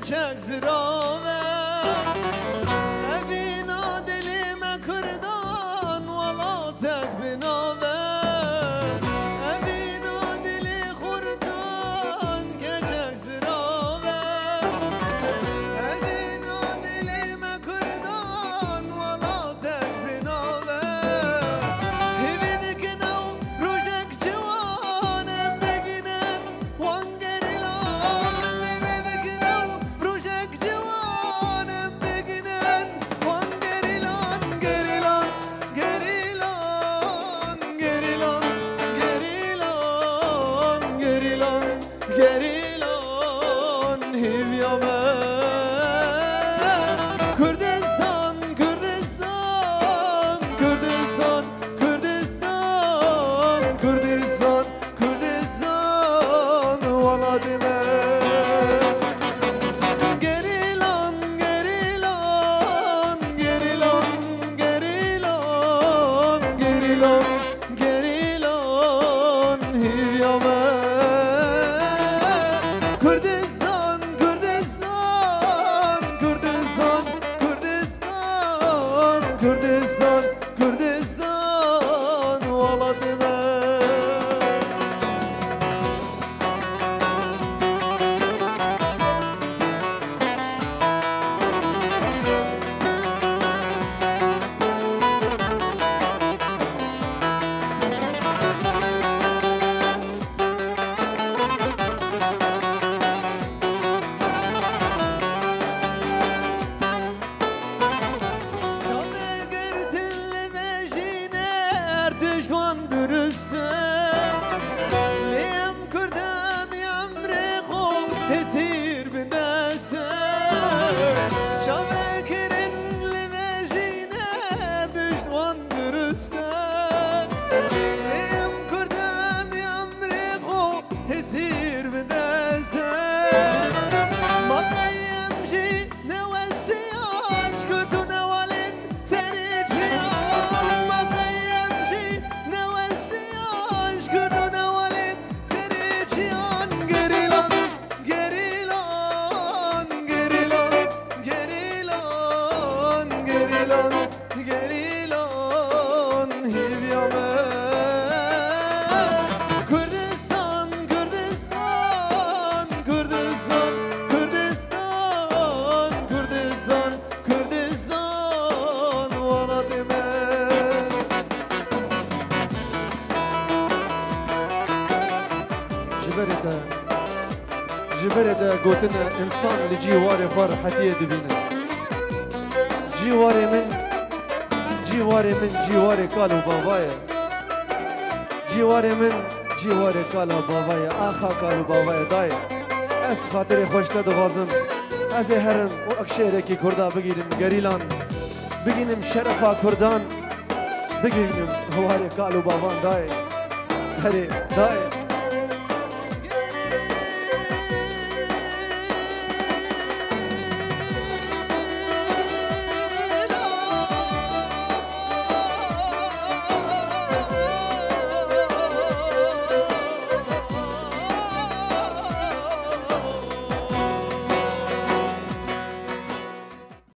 keçek zirave evina dilime kırdan valla tek binave evina dili kurdan keçek zirave evina dilime kırdan valla tek binave hividik nav rujek civanem beginen wangerilan hividik nav rujek civanem beginen wangerilan gerilan gerilan gerilan gerilan gerilan gerilan hivyame Kürdistan Kürdistan Kürdistan Kürdistan Kürdistan Kürdistan valla dime Gerilan gerilan gerilan gerilan gerilan gerilan hivyame Kürdistan Kürdistan Kürdistan Kürdistan Kürdistan Kürdistan valla dime düşman dürüstte Liyem kürdem yamriqo esir bindeste Şavekirin limejiner düşman dürüstte Liyem kürdem yamriqo esir bindeste Makayyemci nevesti aşk tu nevalin seni cihan Makayyemci nevesti aşk tu nevalin seni cihan Gerilan gerilan gerilan gerilan gerilan gerilan hivyame Kürdistan Kürdistan Kürdistan Kürdistan Kürdistan Kürdistan valla dime جبرت قوتنا إنسان اللي جواري فرحتي دبينا جواري من جواري قالوا بابايا جواري قالوا بابايا آخا قالوا بابايا داي أس خاطري خوش تدغازم از هرم و اکشیرکی کردا بگیرم گریلان بگیرم شرفا کردان بگیرم هواری کالو بابان دای هری دای